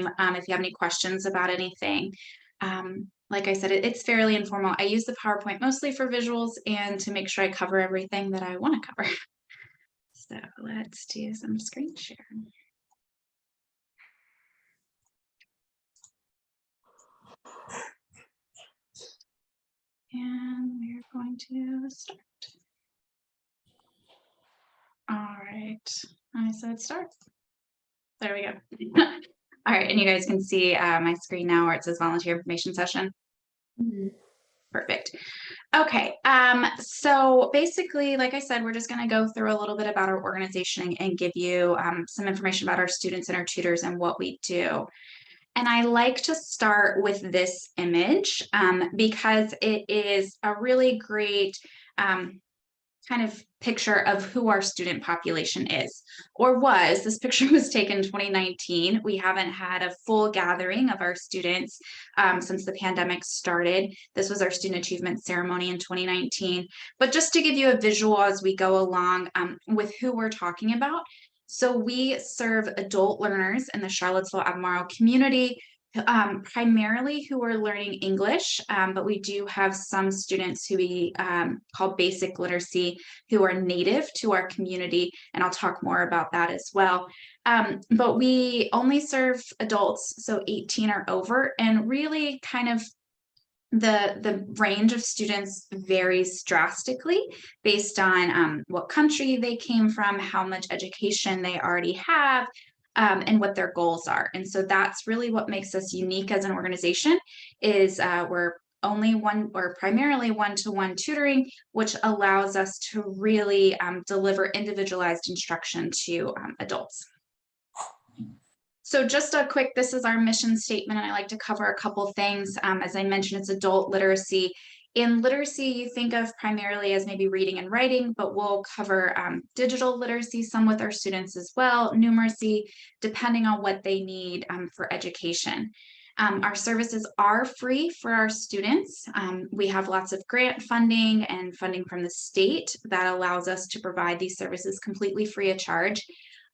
if you have any questions about anything. Like I said, it's fairly informal. I use the PowerPoint mostly for visuals and to make sure I cover everything that I want to cover. So let's do some screen share. And we're going to start. All right, I said start. There we go. All right, and you guys can see my screen now where it says volunteer information session. Mm-hmm. Perfect. Okay, so basically, like I said, we're just going to go through a little bit about our organization and give you some information about our students and our tutors and what we do. And I like to start with this image because it is a really great kind of picture of who our student population is or was. This picture was taken in 2019. We haven't had a full gathering of our students since the pandemic started. This was our student achievement ceremony in 2019. But just to give you a visual as we go along with who we're talking about. So we serve adult learners in the Charlottesville-Albemarle community, primarily who are learning English, but we do have some students who we call basic literacy who are native to our community, and I'll talk more about that as well. But we only serve adults, so 18 or over, and really kind of the range of students varies drastically based on what country they came from, how much education they already have, and what their goals are. And so that's really what makes us unique as an organization is we're only one or primarily one-to-one tutoring, which allows us to really deliver individualized instruction to adults. So just a quick, this is our mission statement, and I like to cover a couple things. As I mentioned, it's adult literacy. In literacy, you think of primarily as maybe reading and writing, but we'll cover digital literacy, some with our students as well, numeracy, depending on what they need for education. Our services are free for our students. We have lots of grant funding and funding from the state that allows us to provide these services completely free of charge.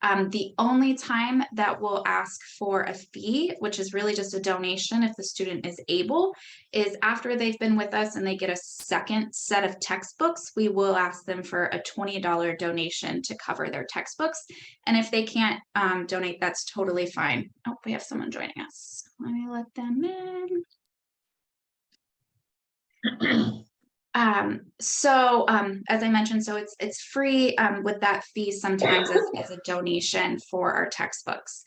The only time that we'll ask for a fee, which is really just a donation if the student is able, is after they've been with us and they get a second set of textbooks, we will ask them for a $20 donation to cover their textbooks. And if they can't donate, that's totally fine. Oh, we have someone joining us. Let me let them in. As I mentioned, so it's free with that fee sometimes as a donation for our textbooks.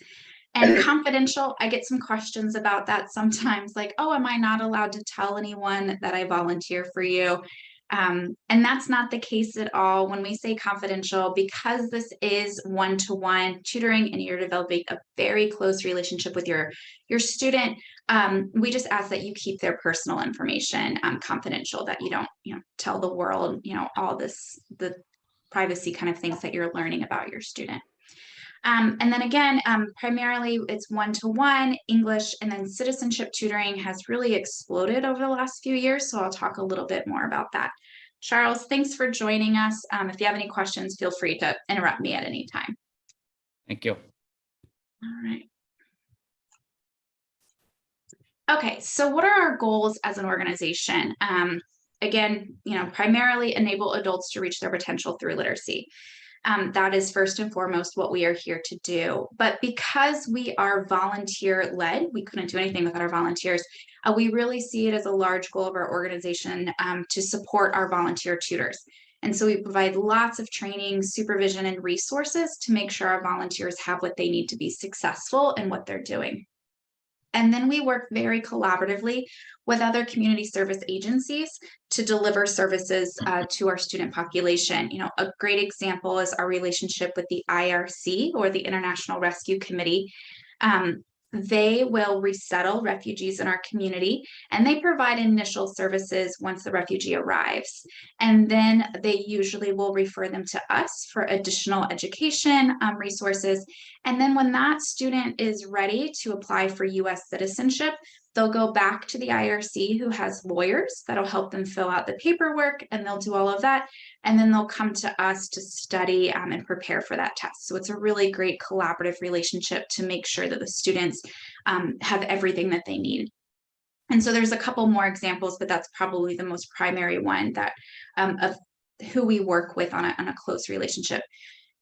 And confidential, I get some questions about that sometimes, like, oh, am I not allowed to tell anyone that I volunteer for you? And that's not the case at all. When we say confidential, because this is one-to-one tutoring and you're developing a very close relationship with your student, we just ask that you keep their personal information confidential, that you don't, tell the world, all the privacy kind of things that you're learning about your student. And then again, primarily it's one-to-one English, and then citizenship tutoring has really exploded over the last few years. So I'll talk a little bit more about that. Charles, thanks for joining us. If you have any questions, feel free to interrupt me at any time. Thank you. All right. Okay, so what are our goals as an organization? Again, primarily enable adults to reach their potential through literacy. That is first and foremost what we are here to do. But because we are volunteer-led, we couldn't do anything without our volunteers. We really see it as a large goal of our organization to support our volunteer tutors. And so we provide lots of training, supervision, and resources to make sure our volunteers have what they need to be successful in what they're doing. And then we work very collaboratively with other community service agencies to deliver services to our student population. A great example is our relationship with the IRC, or the International Rescue Committee. They will resettle refugees in our community, and they provide initial services once the refugee arrives. And then they usually will refer them to us for additional education resources. And then when that student is ready to apply for U.S. citizenship, they'll go back to the IRC, who has lawyers that'll help them fill out the paperwork, and they'll do all of that. And then they'll come to us to study and prepare for that test. So it's a really great collaborative relationship to make sure that the students have everything that they need. And so there's a couple more examples, but that's probably the most primary one that of who we work with on a close relationship.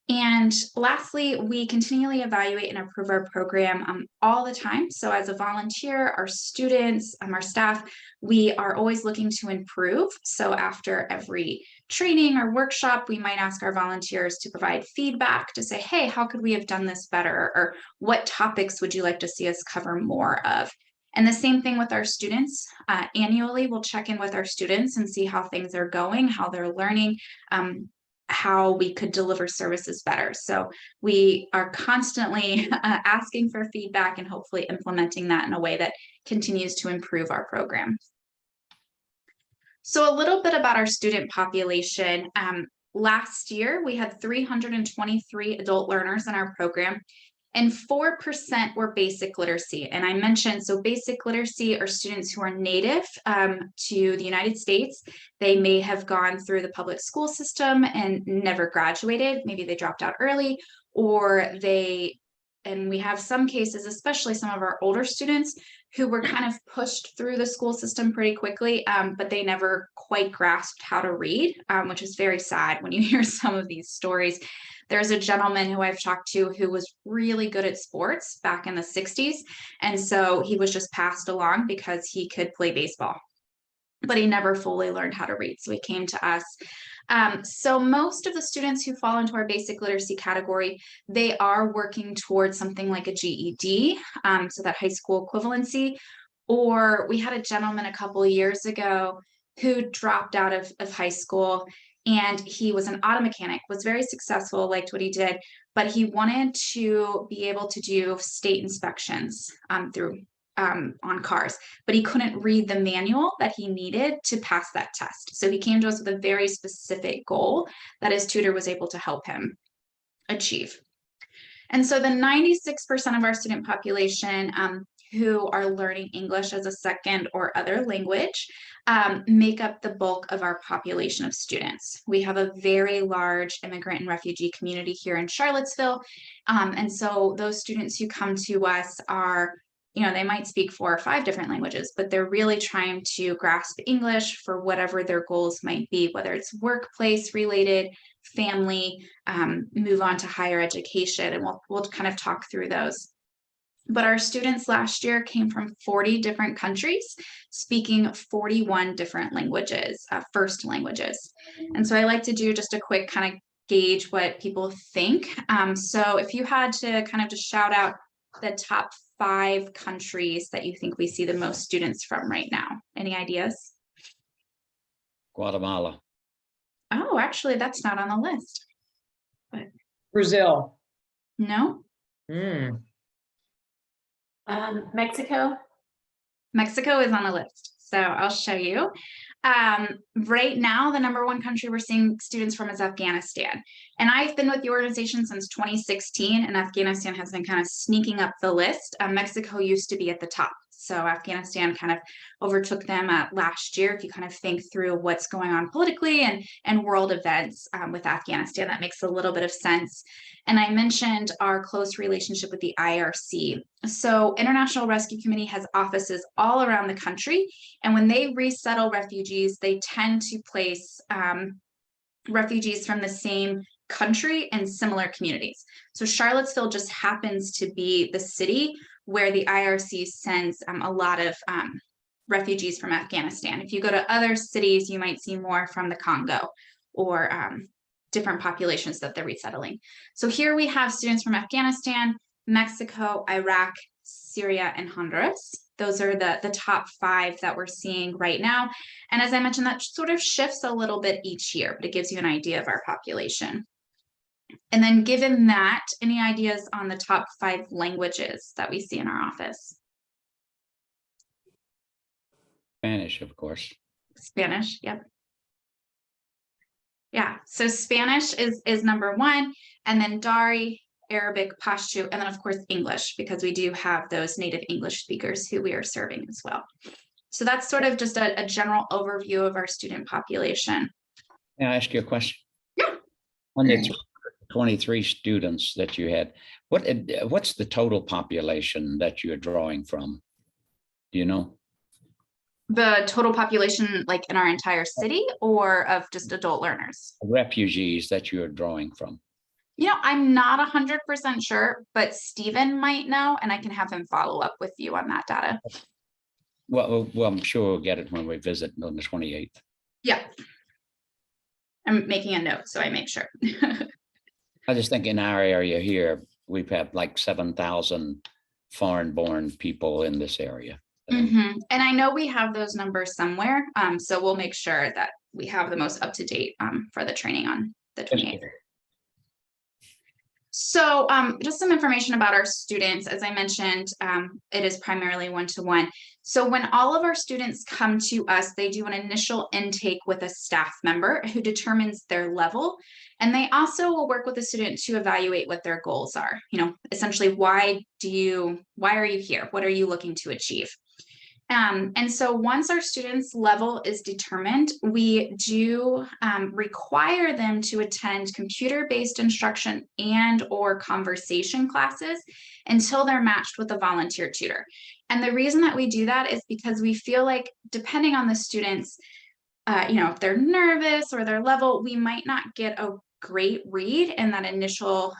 And lastly, we continually evaluate and improve our program all the time. So as a volunteer, our students, our staff, we are always looking to improve. So after every training or workshop, we might ask our volunteers to provide feedback to say, hey, how could we have done this better? Or what topics would you like to see us cover more of? And the same thing with our students. Annually, we'll check in with our students and see how things are going, how they're learning, how we could deliver services better. So we are constantly asking for feedback and hopefully implementing that in a way that continues to improve our program. So a little bit about our student population. Last year, we had 323 adult learners in our program, and 4% were basic literacy. And I mentioned, so basic literacy are students who are native to the United States. They may have gone through the public school system and never graduated. Maybe they dropped out early, or and we have some cases, especially some of our older students, who were kind of pushed through the school system pretty quickly, but they never quite grasped how to read, which is very sad when you hear some of these stories. There's a gentleman who I've talked to who was really good at sports back in the 60s. And so he was just passed along because he could play baseball, but he never fully learned how to read. So he came to us. So most of the students who fall into our basic literacy category, they are working towards something like a GED, so that high school equivalency. Or we had a gentleman a couple of years ago who dropped out of high school, and he was an auto mechanic, was very successful, liked what he did, but he wanted to be able to do state inspections on cars, but he couldn't read the manual that he needed to pass that test. So he came to us with a very specific goal that his tutor was able to help him achieve. And so the 96% of our student population who are learning English as a second or other language make up the bulk of our population of students. We have a very large immigrant and refugee community here in Charlottesville. And so those students who come to us are, they might speak 4 or 5 different languages, but they're really trying to grasp English for whatever their goals might be, whether it's workplace related, family, move on to higher education, and we'll kind of talk through those. But our students last year came from 40 different countries, speaking 41 different languages, first languages. And so I like to do just a quick kind of gauge what people think. So if you had to kind of just shout out the top 5 countries that you think we see the most students from right now, any ideas? Guatemala. Oh, actually, that's not on the list. But Brazil. no. Mexico. Mexico is on the list, so I'll show you. Right now, the #1 country we're seeing students from is Afghanistan. And I've been with the organization since 2016, and Afghanistan has been kind of sneaking up the list. Mexico used to be at the top. So Afghanistan kind of overtook them last year. If you kind of think through what's going on politically and world events with Afghanistan, that makes a little bit of sense. And I mentioned our close relationship with the IRC. So International Rescue Committee has offices all around the country. And when they resettle refugees, they tend to place refugees from the same country and similar communities. So Charlottesville just happens to be the city where the IRC sends a lot of refugees from Afghanistan. If you go to other cities, you might see more from the Congo or different populations that they're resettling. So here we have students from Afghanistan, Mexico, Iraq, Syria, and Honduras. Those are the top 5 that we're seeing right now. And as I mentioned, that sort of shifts a little bit each year, but it gives you an idea of our population. And then given that, any ideas on the top 5 languages that we see in our office? Spanish, of course. Spanish, yep. Yeah, so Spanish is #1, and then Dari, Arabic, Pashto, and then of course English, because we do have those native English speakers who we are serving as well. So that's sort of just a general overview of our student population. May I ask you a question? Yeah. On the 23 students that you had, what's the total population that you're drawing from? Do you know? The total population, like in our entire city, or of just adult learners? Refugees that you're drawing from? I'm not 100% sure, but Stephen might know, and I can have him follow up with you on that data. Well, I'm sure we'll get it when we visit on the 28th. Yeah. I'm making a note, so I make sure. I just think in our area here, we've had like 7,000 foreign-born people in this area. And I know we have those numbers somewhere, so we'll make sure that we have the most up-to-date for the training on the 28th. So just some information about our students. As I mentioned, it is primarily one-to-one. So when all of our students come to us, they do an initial intake with a staff member who determines their level. And they also will work with the student to evaluate what their goals are. Essentially, why are you here? What are you looking to achieve? And so once our students' level is determined, we do require them to attend computer-based instruction and/or conversation classes until they're matched with a volunteer tutor. And the reason that we do that is because we feel like, depending on the students, if they're nervous or their level, we might not get a great read in that initial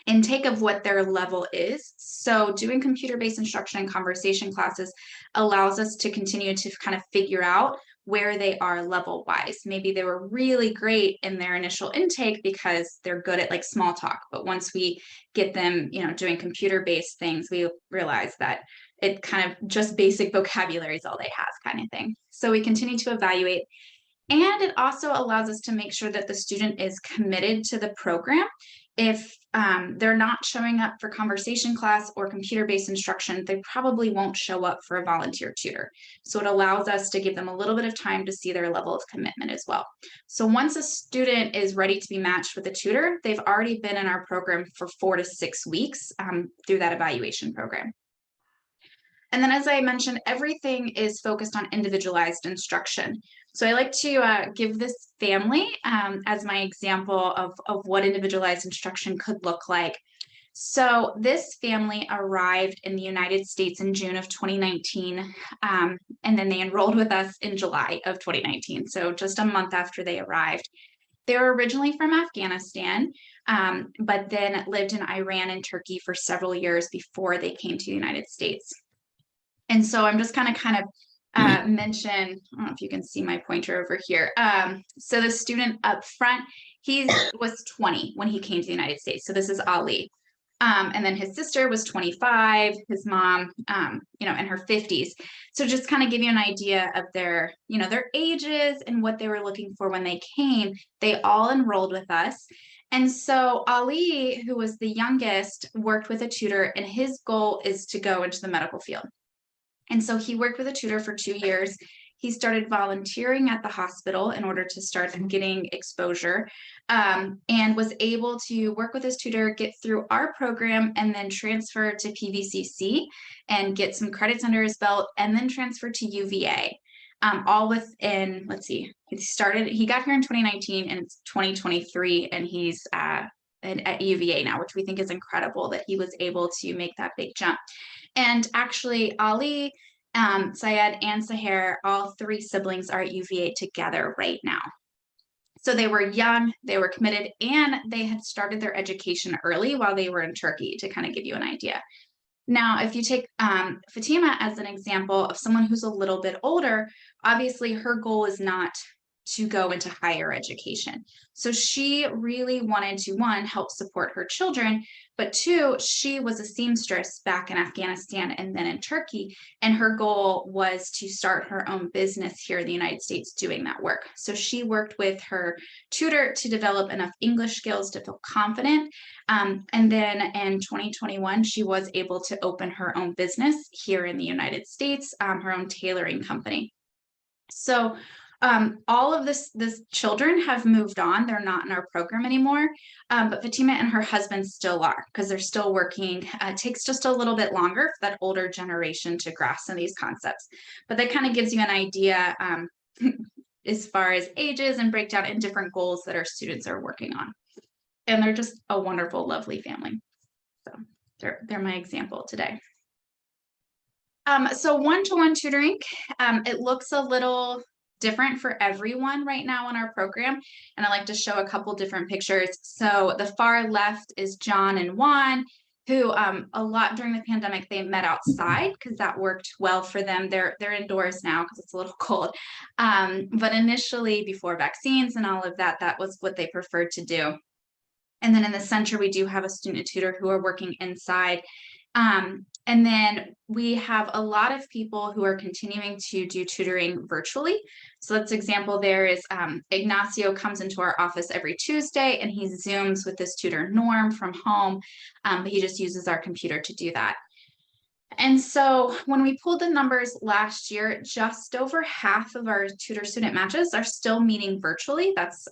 intake of what their level is. So doing computer-based instruction and conversation classes allows us to continue to kind of figure out where they are level-wise. Maybe they were really great in their initial intake because they're good at like small talk, but once we get them, doing computer-based things, we realize that it kind of just basic vocabulary is all they have, kind of thing. So we continue to evaluate. And it also allows us to make sure that the student is committed to the program. If they're not showing up for conversation class or computer-based instruction, they probably won't show up for a volunteer tutor. So it allows us to give them a little bit of time to see their level of commitment as well. So once a student is ready to be matched with a tutor, they've already been in our program for 4 to 6 weeks through that evaluation program. And then, as I mentioned, everything is focused on individualized instruction. So I like to give this family as my example of what individualized instruction could look like. So this family arrived in the United States in June of 2019, and then they enrolled with us in July of 2019. So just a month after they arrived. They were originally from Afghanistan, but then lived in Iran and Turkey for several years before they came to the United States. And so I'm just kind of mention, I don't know if you can see my pointer over here. So the student up front, he was 20 when he came to the United States. So this is Ali. And then his sister was 25, his mom, in her 50s. So just kind of give you an idea of their ages and what they were looking for when they came. They all enrolled with us. And so Ali, who was the youngest, worked with a tutor, and his goal is to go into the medical field. And so he worked with a tutor for 2 years. He started volunteering at the hospital in order to start getting exposure, and was able to work with his tutor, get through our program, and then transfer to PVCC and get some credits under his belt, and then transfer to UVA. All within, let's see, he got here in 2019 and it's 2023, and he's at UVA now, which we think is incredible that he was able to make that big jump. And actually, Ali, Syed, and Saher, all 3 siblings are at UVA together right now. So they were young, they were committed, and they had started their education early while they were in Turkey, to kind of give you an idea. Now, if you take Fatima as an example of someone who's a little bit older, obviously her goal is not to go into higher education. So she really wanted to, 1, help support her children, but 2, she was a seamstress back in Afghanistan and then in Turkey, and her goal was to start her own business here in the United States doing that work. So she worked with her tutor to develop enough English skills to feel confident, and then in 2021, she was able to open her own business here in the United States, her own tailoring company. So all of this children have moved on. They're not in our program anymore, but Fatima and her husband still are, because they're still working. It takes just a little bit longer for that older generation to grasp some of these concepts, but that kind of gives you an idea as far as ages and breakdown and different goals that our students are working on. and they're just a wonderful, lovely family. So they're my example today. So one-to-one tutoring, it looks a little different for everyone right now in our program. And I like to show a couple different pictures. So the far left is John and Juan, who a lot during the pandemic, they met outside because that worked well for them. They're indoors now because it's a little cold. But initially, before vaccines and all of that, that was what they preferred to do. And then in the center, we do have a student tutor who are working inside. And then we have a lot of people who are continuing to do tutoring virtually. So let's example there is Ignacio comes into our office every Tuesday and he Zooms with this tutor Norm from home, but he just uses our computer to do that. And so when we pulled the numbers last year, just over half of our tutor student matches are still meeting virtually. That's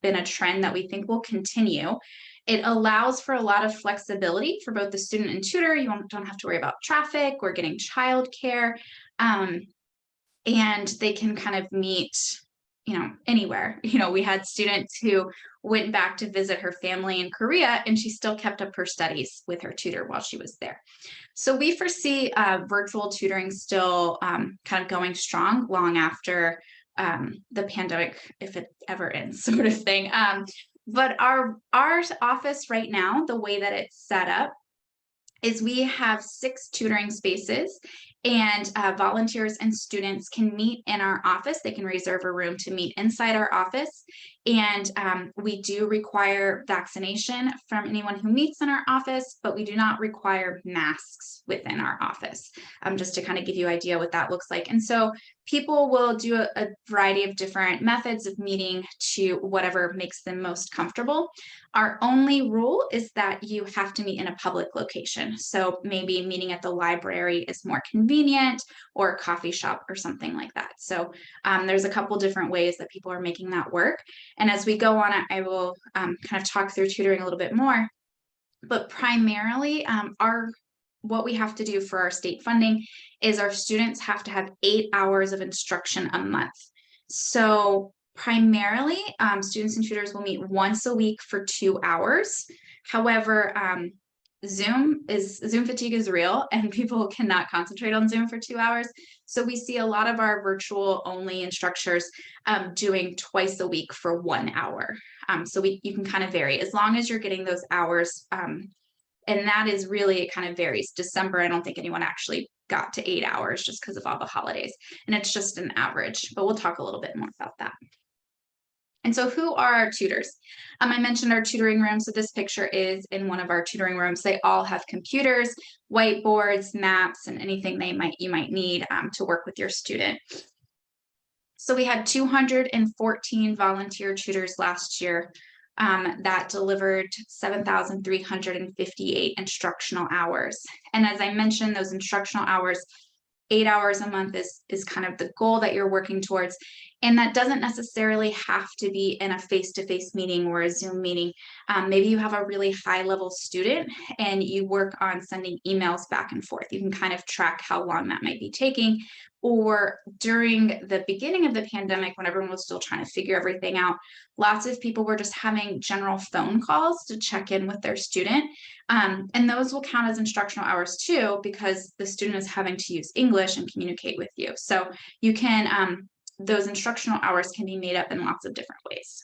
been a trend that we think will continue. It allows for a lot of flexibility for both the student and tutor. You don't have to worry about traffic or getting childcare, and they can kind of meet, anywhere. We had students who went back to visit her family in Korea, and she still kept up her studies with her tutor while she was there. So we foresee virtual tutoring still kind of going strong long after the pandemic, if it ever ends, sort of thing. But our office right now, the way that it's set up is we have 6 tutoring spaces, and volunteers and students can meet in our office. They can reserve a room to meet inside our office. And we do require vaccination from anyone who meets in our office, but we do not require masks within our office, just to kind of give you an idea what that looks like. And so people will do a variety of different methods of meeting to whatever makes them most comfortable. Our only rule is that you have to meet in a public location. So maybe meeting at the library is more convenient, or a coffee shop or something like that. So there's a couple different ways that people are making that work. And as we go on, I will kind of talk through tutoring a little bit more. But primarily, what we have to do for our state funding is our students have to have 8 hours of instruction a month. So primarily, students and tutors will meet once a week for 2 hours. However, Zoom fatigue is real, and people cannot concentrate on Zoom for 2 hours. So we see a lot of our virtual only instructors doing twice a week for 1 hour. So you can kind of vary as long as you're getting those hours. And that is really, it kind of varies. December, I don't think anyone actually got to 8 hours just because of all the holidays. And it's just an average, but we'll talk a little bit more about that. And so who are our tutors? I mentioned our tutoring room. So this picture is in one of our tutoring rooms. They all have computers, whiteboards, maps, and anything you might need to work with your student. So we had 214 volunteer tutors last year that delivered 7,358 instructional hours. And as I mentioned, those instructional hours, 8 hours a month is kind of the goal that you're working towards. And that doesn't necessarily have to be in a face-to-face meeting or a Zoom meeting. Maybe you have a really high-level student and you work on sending emails back and forth. You can kind of track how long that might be taking. Or during the beginning of the pandemic, when everyone was still trying to figure everything out, lots of people were just having general phone calls to check in with their student. And those will count as instructional hours too, because the student is having to use English and communicate with you. So you can, those instructional hours can be made up in lots of different ways.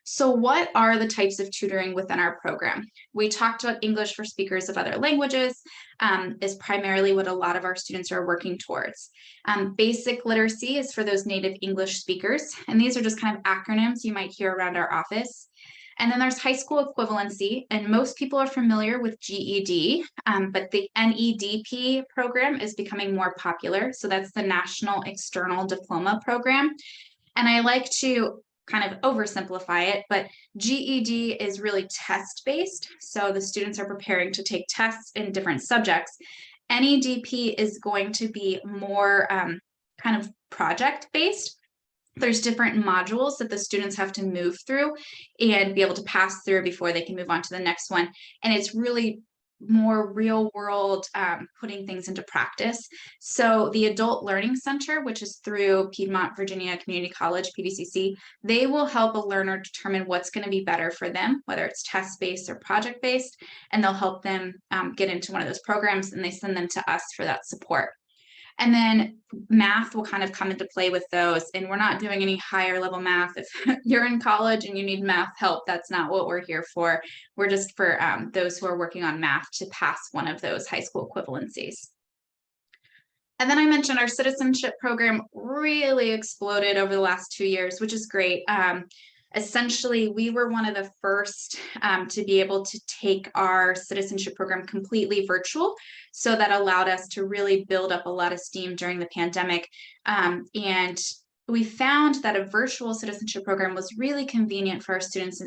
So what are the types of tutoring within our program? We talked about English for speakers of other languages is primarily what a lot of our students are working towards. Basic literacy is for those native English speakers, and these are just kind of acronyms you might hear around our office. And then there's high school equivalency, and most people are familiar with GED, but the NEDP program is becoming more popular. So that's the National External Diploma Program. And I like to kind of oversimplify it, but GED is really test-based. So the students are preparing to take tests in different subjects. NEDP is going to be more kind of project-based. There's different modules that the students have to move through and be able to pass through before they can move on to the next one. And it's really more real world putting things into practice. So the Adult Learning Center, which is through Piedmont Virginia Community College, PVCC, they will help a learner determine what's going to be better for them, whether it's test-based or project-based, and they'll help them get into one of those programs, and they send them to us for that support. And then math will kind of come into play with those. And we're not doing any higher level math. If you're in college and you need math help, that's not what we're here for. We're just for those who are working on math to pass one of those high school equivalencies. And then I mentioned our citizenship program really exploded over the last 2 years, which is great. Essentially, we were one of the first to be able to take our citizenship program completely virtual. So that allowed us to really build up a lot of steam during the pandemic. And we found that a virtual citizenship program was really convenient for our students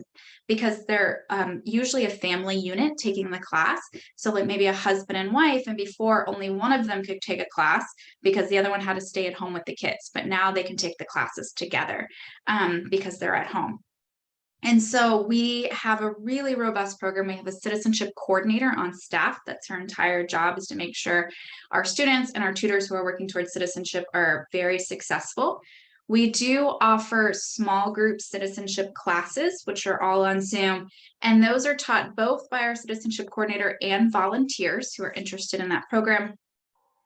because they're usually a family unit taking the class. So like maybe a husband and wife, and before only one of them could take a class because the other one had to stay at home with the kids. But now they can take the classes together because they're at home. And so we have a really robust program. We have a citizenship coordinator on staff. That's her entire job, is to make sure our students and our tutors who are working towards citizenship are very successful. We do offer small group citizenship classes, which are all on Zoom, and those are taught both by our citizenship coordinator and volunteers who are interested in that program.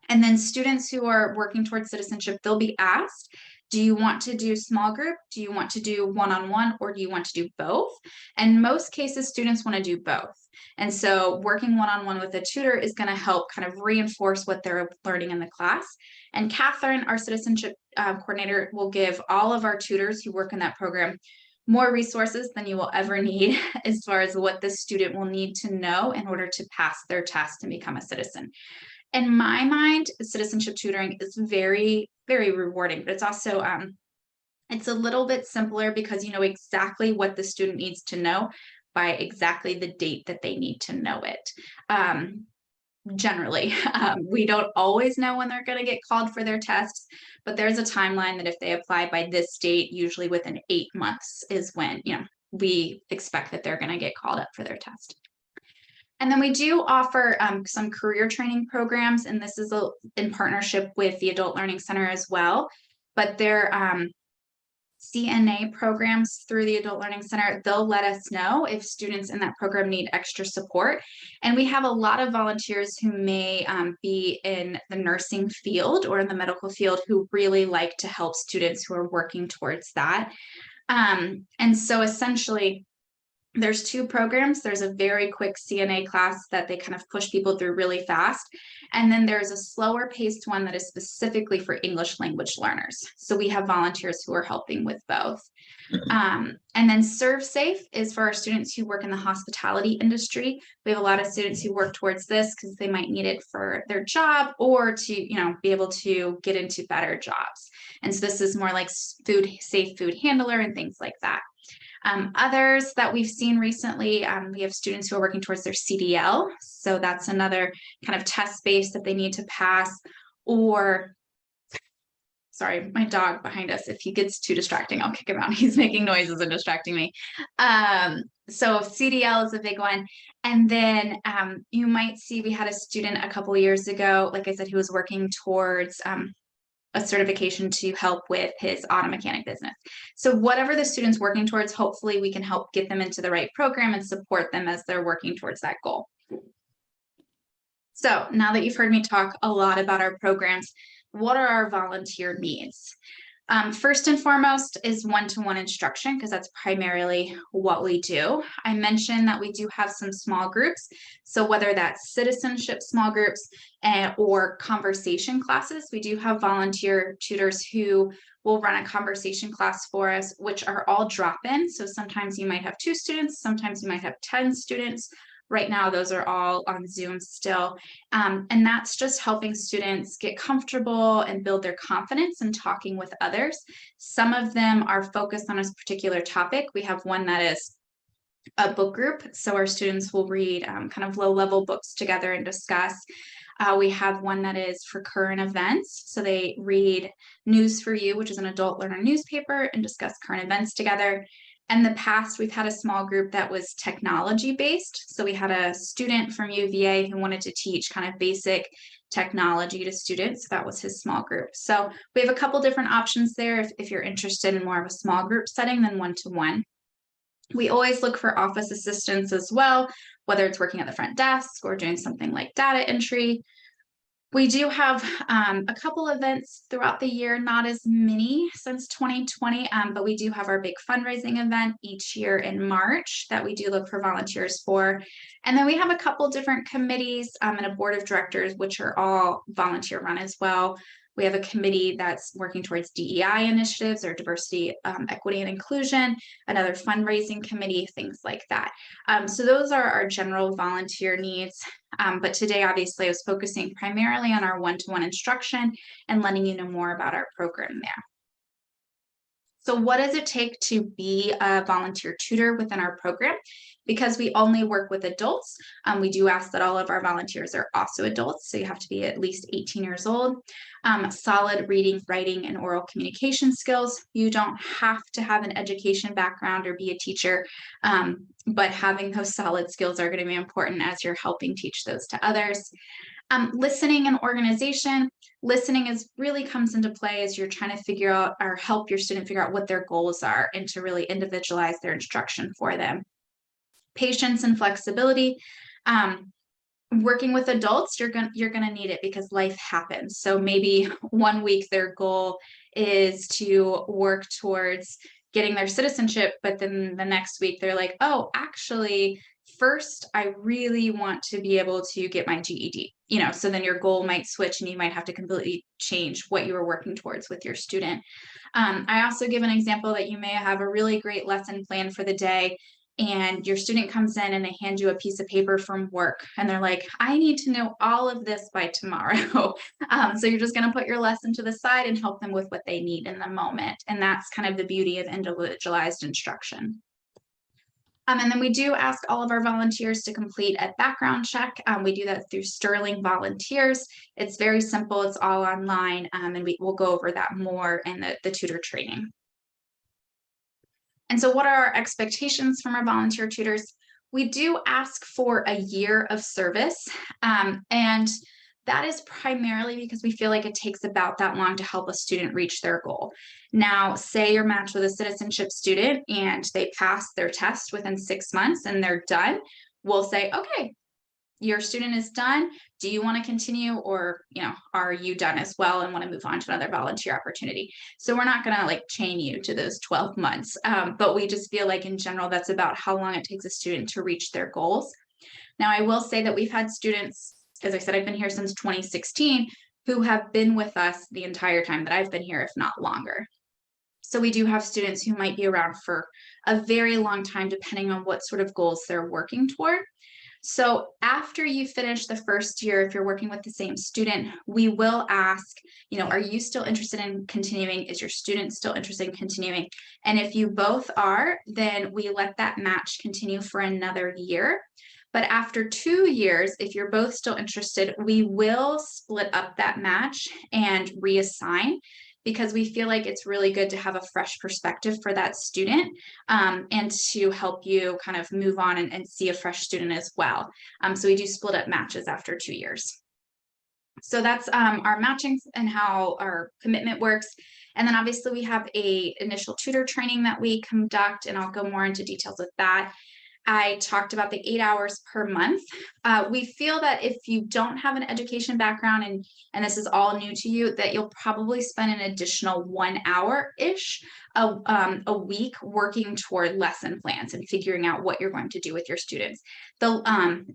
And then students who are working towards citizenship, they'll be asked, do you want to do small group? Do you want to do one-on-one, or do you want to do both? And most cases, students want to do both. And so working one-on-one with a tutor is going to help kind of reinforce what they're learning in the class. And Catherine, our citizenship coordinator, will give all of our tutors who work in that program more resources than you will ever need as far as what the student will need to know in order to pass their test and become a citizen. In my mind, citizenship tutoring is very, very rewarding, but it's also it's a little bit simpler because you know exactly what the student needs to know by exactly the date that they need to know it. Generally, we don't always know when they're going to get called for their tests, but there's a timeline that if they apply by this date, usually within 8 months is when, you know, we expect that they're going to get called up for their test. And then we do offer some career training programs, and this is in partnership with the Adult Learning Center as well. But they're CNA programs through the Adult Learning Center. They'll let us know if students in that program need extra support. And we have a lot of volunteers who may be in the nursing field or in the medical field who really like to help students who are working towards that. And so essentially, there's 2 programs. There's a very quick CNA class that they kind of push people through really fast. And then there's a slower paced one that is specifically for English language learners. So we have volunteers who are helping with both. And then Serve Safe is for our students who work in the hospitality industry. We have a lot of students who work towards this because they might need it for their job or to, you know, be able to get into better jobs. And so this is more like safe food handler and things like that. Others that we've seen recently, we have students who are working towards their CDL. So that's another kind of test base that they need to pass. Or, sorry, my dog behind us, if he gets too distracting, I'll kick him out. He's making noises and distracting me. So CDL is a big one. And then you might see we had a student a couple of years ago, like I said, who was working towards a certification to help with his auto mechanic business. So whatever the student's working towards, hopefully we can help get them into the right program and support them as they're working towards that goal. So now that you've heard me talk a lot about our programs, what are our volunteer needs? First and foremost is one-to-one instruction, because that's primarily what we do. I mentioned that we do have some small groups. So whether that's citizenship small groups or conversation classes, we do have volunteer tutors who will run a conversation class for us, which are all drop-in. So sometimes you might have 2 students, sometimes you might have 10 students. Right now, those are all on Zoom still. And that's just helping students get comfortable and build their confidence in talking with others. Some of them are focused on a particular topic. We have one that is a book group. So our students will read kind of low-level books together and discuss. We have one that is for current events. So they read News for You, which is an adult learner newspaper, and discuss current events together. In the past, we've had a small group that was technology based. So we had a student from UVA who wanted to teach kind of basic technology to students. That was his small group. So we have a couple different options there if you're interested in more of a small group setting than one-to-one. We always look for office assistants as well, whether it's working at the front desk or doing something like data entry. We do have a couple events throughout the year, not as many since 2020, but we do have our big fundraising event each year in March that we do look for volunteers for. And then we have a couple different committees and a board of directors, which are all volunteer run as well. We have a committee that's working towards DEI initiatives or diversity, equity, and inclusion, another fundraising committee, things like that. So those are our general volunteer needs. But today, obviously, I was focusing primarily on our one-to-one instruction and letting you know more about our program there. So what does it take to be a volunteer tutor within our program? Because we only work with adults, we do ask that all of our volunteers are also adults, so you have to be at least 18 years old. Solid reading, writing, and oral communication skills. You don't have to have an education background or be a teacher, but having those solid skills are going to be important as you're helping teach those to others. Listening and organization. Listening really comes into play as you're trying to figure out or help your student figure out what their goals are and to really individualize their instruction for them. Patience and flexibility. Working with adults, you're gonna need it because life happens. So maybe one week their goal is to work towards getting their citizenship, but then the next week they're like, oh, actually, first, I really want to be able to get my GED, so then your goal might switch and you might have to completely change what you were working towards with your student. I also give an example that you may have a really great lesson plan for the day and your student comes in and they hand you a piece of paper from work and they're like, I need to know all of this by tomorrow. So you're just going to put your lesson to the side and help them with what they need in the moment. And that's kind of the beauty of individualized instruction. And then we do ask all of our volunteers to complete a background check. We do that through Sterling Volunteers. It's very simple. It's all online, and we'll go over that more in the tutor training. And so what are our expectations from our volunteer tutors? We do ask for a year of service, and that is primarily because we feel like it takes about that long to help a student reach their goal. Now, say you're matched with a citizenship student and they pass their test within 6 months and they're done. We'll say, okay, your student is done. Do you want to continue, or are you done as well and want to move on to another volunteer opportunity? So we're not going to chain you to those 12 months, but we just feel like in general, that's about how long it takes a student to reach their goals. Now, I will say that we've had students, as I said, I've been here since 2016, who have been with us the entire time that I've been here, if not longer. So we do have students who might be around for a very long time, depending on what sort of goals they're working toward. So after you finish the first year, if you're working with the same student, we will ask, are you still interested in continuing? Is your student still interested in continuing? And if you both are, then we let that match continue for another year. But after 2 years, if you're both still interested, we will split up that match and reassign, because we feel like it's really good to have a fresh perspective for that student, and to help you kind of move on and see a fresh student as well. So we do split up matches after 2 years. So that's our matching and how our commitment works. And then obviously we have a initial tutor training that we conduct, and I'll go more into details with that. I talked about the 8 hours per month. We feel that if you don't have an education background and this is all new to you, that you'll probably spend an additional 1 hour-ish a week working toward lesson plans and figuring out what you're going to do with your students.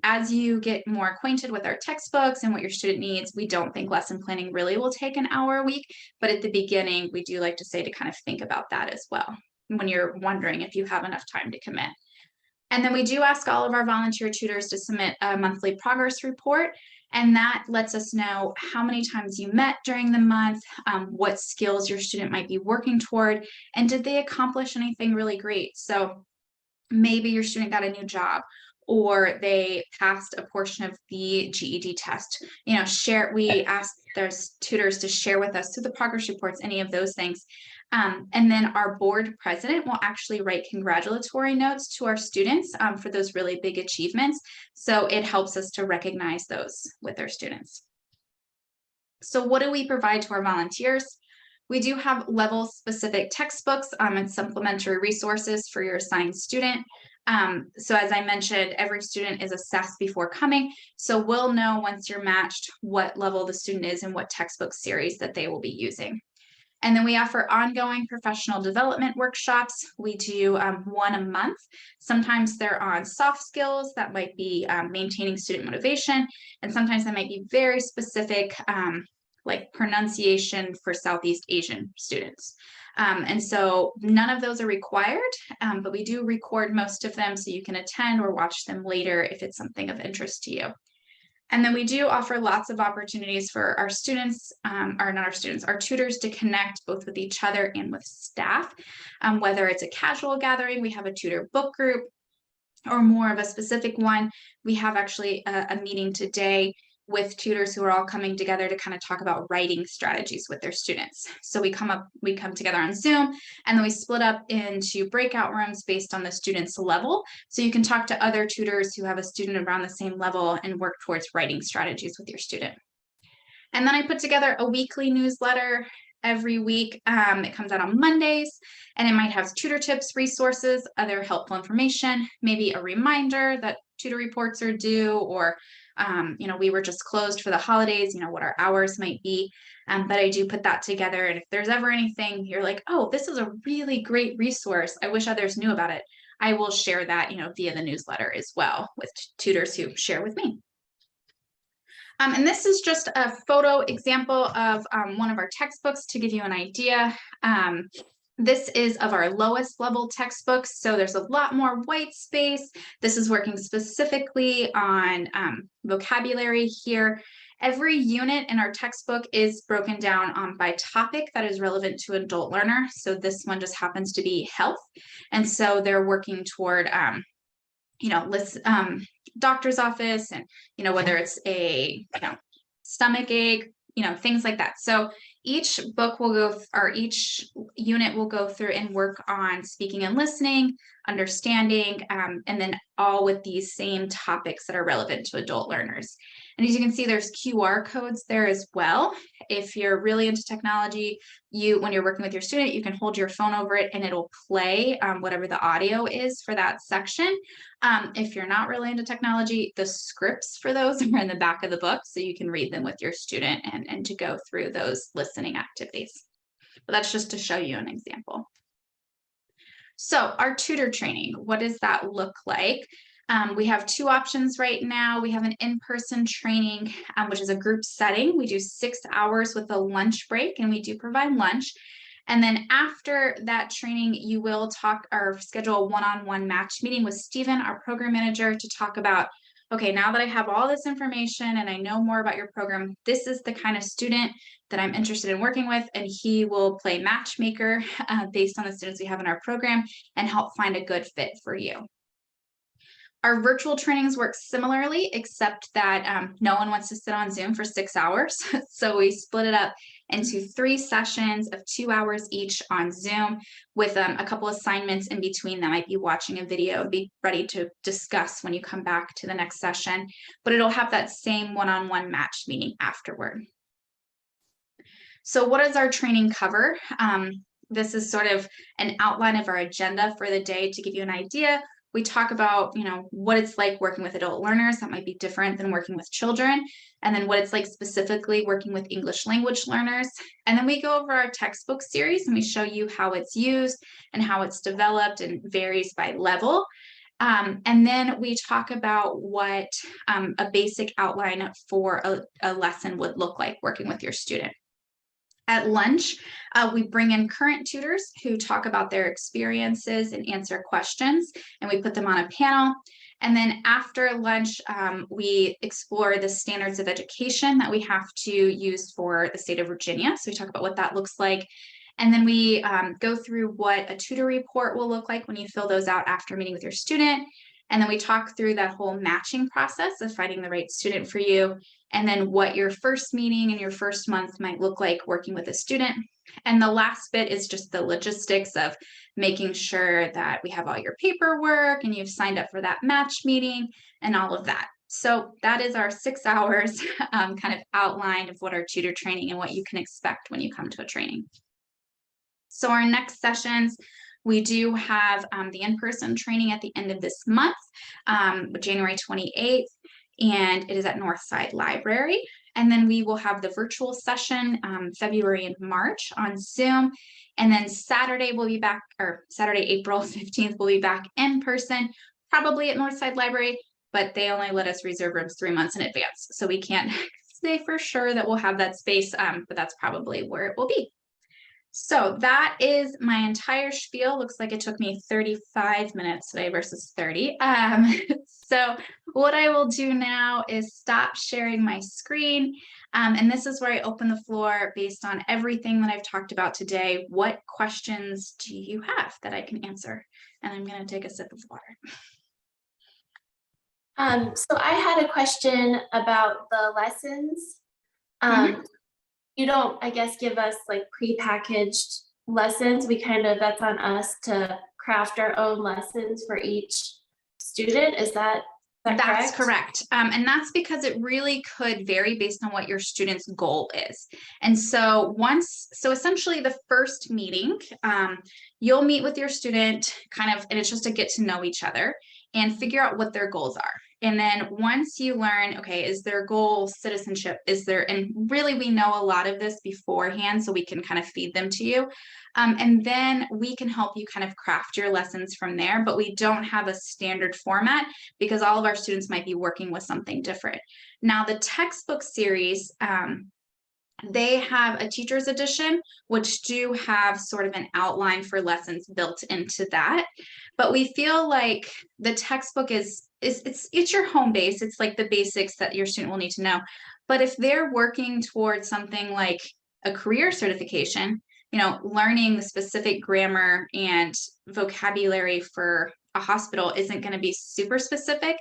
As you get more acquainted with our textbooks and what your student needs, we don't think lesson planning really will take an hour a week, but at the beginning, we do like to say to kind of think about that as well when you're wondering if you have enough time to commit. And then we do ask all of our volunteer tutors to submit a monthly progress report, and that lets us know how many times you met during the month, what skills your student might be working toward, and did they accomplish anything really great? So maybe your student got a new job, or they passed a portion of the GED test. We ask their tutors to share with us through the progress reports, any of those things. And then our board president will actually write congratulatory notes to our students for those really big achievements. So it helps us to recognize those with our students. So what do we provide to our volunteers? We do have level specific textbooks and supplementary resources for your assigned student. So as I mentioned, every student is assessed before coming. So we'll know once you're matched what level the student is and what textbook series that they will be using. And then we offer ongoing professional development workshops. We do one a month. Sometimes they're on soft skills that might be maintaining student motivation. And sometimes they might be very specific, like pronunciation for Southeast Asian students. And so none of those are required, but we do record most of them so you can attend or watch them later if it's something of interest to you. And then we do offer lots of opportunities for our students, or not our students, our tutors to connect both with each other and with staff. Whether it's a casual gathering, we have a tutor book group, or more of a specific one. We have actually a meeting today with tutors who are all coming together to kind of talk about writing strategies with their students. So we come together on Zoom, and then we split up into breakout rooms based on the student's level. So you can talk to other tutors who have a student around the same level and work towards writing strategies with your student. And then I put together a weekly newsletter every week. It comes out on Mondays, and it might have tutor tips, resources, other helpful information, maybe a reminder that tutor reports are due, or we were just closed for the holidays, what our hours might be. But I do put that together. And if there's ever anything you're like, oh, this is a really great resource, I wish others knew about it, I will share that, via the newsletter as well with tutors who share with me. And this is just a photo example of one of our textbooks to give you an idea. This is of our lowest level textbooks, so there's a lot more white space. This is working specifically on vocabulary here. Every unit in our textbook is broken down by topic that is relevant to adult learner. So this one just happens to be health. And so they're working toward doctor's office, and whether it's a stomach ache, things like that. So each book will go, or each unit will go through and work on speaking and listening, understanding, and then all with these same topics that are relevant to adult learners. And as you can see, there's QR codes there as well. If you're really into technology, when you're working with your student, you can hold your phone over it and it'll play whatever the audio is for that section. If you're not really into technology, the scripts for those are in the back of the book, so you can read them with your student and to go through those listening activities. But that's just to show you an example. So our tutor training, what does that look like? We have two options right now. We have an in-person training, which is a group setting. We do 6 hours with a lunch break, and we do provide lunch. And then after that training, you will talk or schedule a one-on-one match meeting with Stephen, our program manager, to talk about, okay, now that I have all this information and I know more about your program, this is the kind of student that I'm interested in working with, and he will play matchmaker based on the students we have in our program and help find a good fit for you. Our virtual trainings work similarly, except that no one wants to sit on Zoom for 6 hours. So we split it up into 3 sessions of 2 hours each on Zoom, with a couple assignments in between that might be watching a video and be ready to discuss when you come back to the next session. But it'll have that same one-on-one match meeting afterward. So what does our training cover? This is sort of an outline of our agenda for the day to give you an idea. We talk about, what it's like working with adult learners. That might be different than working with children. And then what it's like specifically working with English language learners. And then we go over our textbook series, and we show you how it's used and how it's developed, and varies by level. And then we talk about what a basic outline for a lesson would look like working with your student. At lunch, we bring in current tutors who talk about their experiences and answer questions, and we put them on a panel. And then after lunch, we explore the standards of education that we have to use for the state of Virginia. So we talk about what that looks like. And then we go through what a tutor report will look like when you fill those out after meeting with your student. And then we talk through that whole matching process of finding the right student for you. and then what your first meeting and your first month might look like working with a student. And the last bit is just the logistics of making sure that we have all your paperwork and you've signed up for that match meeting and all of that. So that is our 6 hours kind of outlined of what our tutor training and what you can expect when you come to a training. So our next sessions, we do have the in-person training at the end of this month, January 28th, and it is at Northside Library. And then we will have the virtual session February and March on Zoom. And then Saturday we'll be back, or Saturday, April 15th, we'll be back in person, probably at Northside Library, but they only let us reserve rooms 3 months in advance. So we can't say for sure that we'll have that space, but that's probably where it will be. So that is my entire spiel. Looks like it took me 35 minutes today versus 30. So what I will do now is stop sharing my screen. And this is where I open the floor based on everything that I've talked about today. What questions do you have that I can answer? And I'm going to take a sip of water. So I had a question about the lessons. You don't, I guess, give us like prepackaged lessons. We kind of, that's on us to craft our own lessons for each student. Is that That's correct? correct. And that's because it really could vary based on what your student's goal is. And so essentially the first meeting, you'll meet with your student kind of, and it's just to get to know each other and figure out what their goals are. And then once you learn, okay, is their goal citizenship? And really we know a lot of this beforehand, so we can kind of feed them to you. And then we can help you kind of craft your lessons from there, but we don't have a standard format because all of our students might be working with something different. Now the textbook series, they have a teacher's edition, which do have sort of an outline for lessons built into that. But we feel like the textbook it's your home base. It's like the basics that your student will need to know. But if they're working towards something like a career certification, learning the specific grammar and vocabulary for a hospital isn't going to be super specific.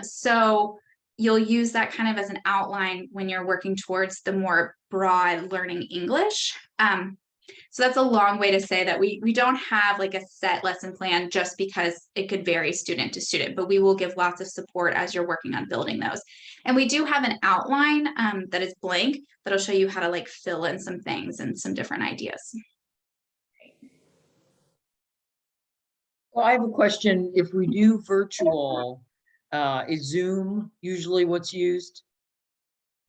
So you'll use that kind of as an outline when you're working towards the more broad learning English. So that's a long way to say that we don't have like a set lesson plan just because it could vary student to student, but we will give lots of support as you're working on building those. And we do have an outline that is blank that'll show you how to like fill in some things and some different ideas. Well, I have a question. If we do virtual, is Zoom usually what's used?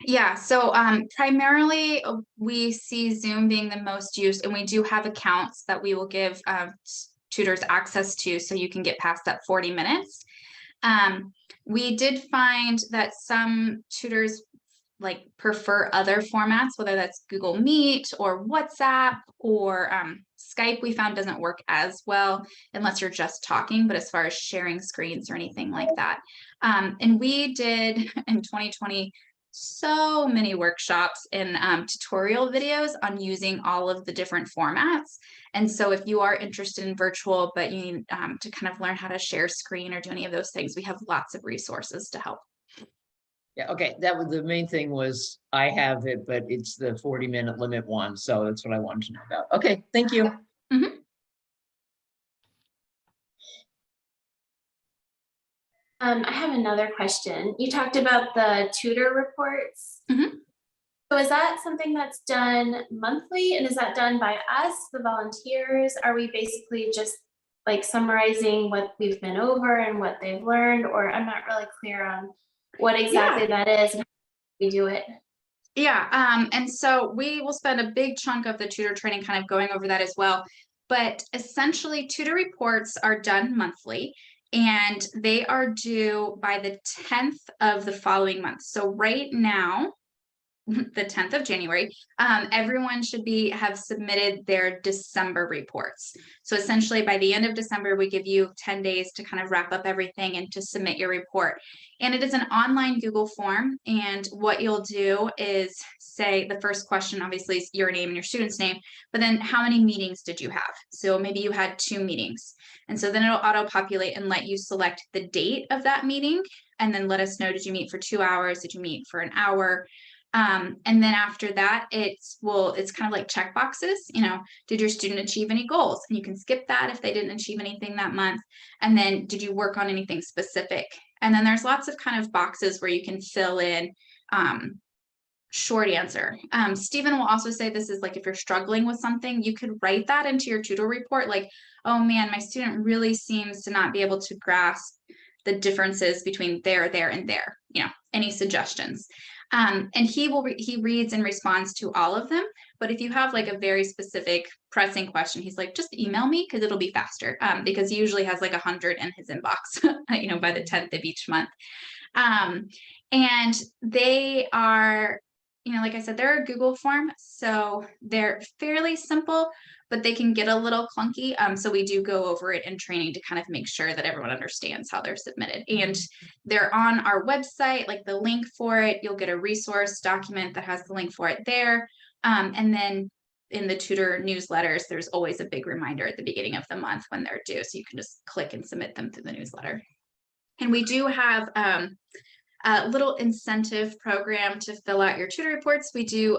Yeah, so primarily we see Zoom being the most used, and we do have accounts that we will give tutors access to so you can get past that 40 minutes. We did find that some tutors like prefer other formats, whether that's Google Meet or WhatsApp or Skype, we found doesn't work as well unless you're just talking, but as far as sharing screens or anything like that. And we did in 2020 so many workshops and tutorial videos on using all of the different formats. And so if you are interested in virtual, but you need to kind of learn how to share screen or do any of those things, we have lots of resources to help. Yeah, okay, that was the main thing was I have it, but it's the 40-minute limit one. So that's what I wanted to know about. Okay, thank you. Mm-hmm. I have another question. You talked about the tutor reports. Mm-hmm. So is that something that's done monthly, and is that done by us, the volunteers? Are we basically just like summarizing what we've been over and what they've learned, or I'm not really clear on what exactly that is and how we do it? Yeah, and so we will spend a big chunk of the tutor training kind of going over that as well. But essentially, tutor reports are done monthly, and they are due by the 10th of the following month. So right now, the 10th of January, everyone should have submitted their December reports. So essentially by the end of December, we give you 10 days to kind of wrap up everything and to submit your report. And it is an online Google form. And what you'll do is say the first question, obviously, is your name and your student's name, but then how many meetings did you have? So maybe you had 2 meetings. And so then it'll auto-populate and let you select the date of that meeting and then let us know, did you meet for 2 hours? Did you meet for an hour? And then after that, it's kind of like check boxes, did your student achieve any goals? And you can skip that if they didn't achieve anything that month. And then did you work on anything specific? And then there's lots of kind of boxes where you can fill in short answer. Stephen will also say this is like, if you're struggling with something, you could write that into your tutor report. Like, oh man, my student really seems to not be able to grasp the differences between there, and there, any suggestions. And he reads and responds to all of them. But if you have like a very specific pressing question, he's like, just email me because it'll be faster. Because he usually has like 100 in his inbox, by the 10th of each month. And they are, like I said, they're a Google form, so they're fairly simple, but they can get a little clunky. So we do go over it in training to kind of make sure that everyone understands how they're submitted. And they're on our website, like the link for it, you'll get a resource document that has the link for it there. And then in the tutor newsletters, there's always a big reminder at the beginning of the month when they're due. So you can just click and submit them through the newsletter. And we do have a little incentive program to fill out your tutor reports. We do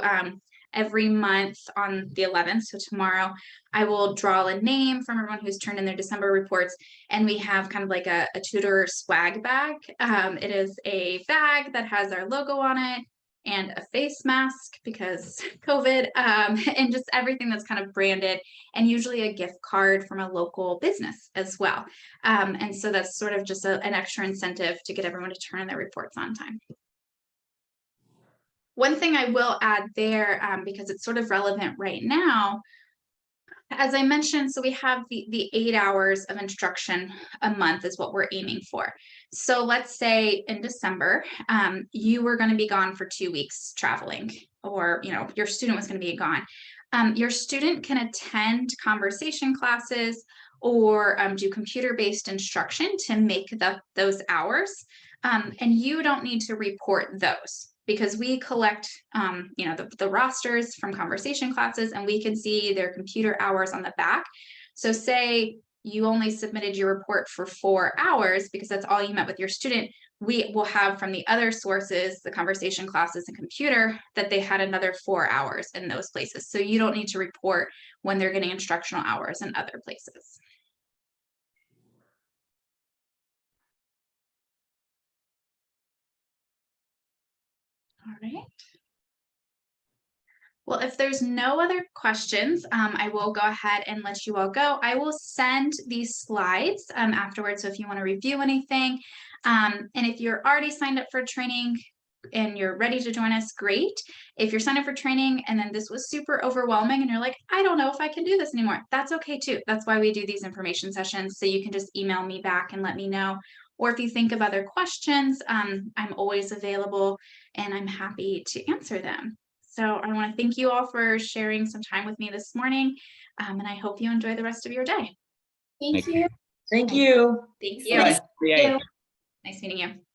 every month on the 11th. So tomorrow I will draw a name from everyone who's turned in their December reports. And we have kind of like a tutor swag bag. It is a bag that has our logo on it and a face mask because COVID, and just everything that's kind of branded, and usually a gift card from a local business as well. And so that's sort of just an extra incentive to get everyone to turn in their reports on time. One thing I will add there, because it's sort of relevant right now, as I mentioned, so we have the 8 hours of instruction a month is what we're aiming for. So let's say in December, you were going to be gone for 2 weeks traveling, or your student was going to be gone. Your student can attend conversation classes or do computer-based instruction to make those hours, and you don't need to report those, because we collect, the rosters from conversation classes, and we can see their computer hours on the back. So say you only submitted your report for 4 hours because that's all you met with your student. We will have from the other sources, the conversation classes and computer, that they had another 4 hours in those places. So you don't need to report when they're getting instructional hours in other places. All right. Well, if there's no other questions, I will go ahead and let you all go. I will send these slides afterwards, so if you want to review anything. And if you're already signed up for training and you're ready to join us, great. If you're signed up for training and then this was super overwhelming and you're like, I don't know if I can do this anymore, that's okay too. That's why we do these information sessions. So you can just email me back and let me know. Or if you think of other questions, I'm always available and I'm happy to answer them. So I want to thank you all for sharing some time with me this morning, and I hope you enjoy the rest of your day. Thank you. Thank you. Thank you. Nice to meet you. Nice meeting you.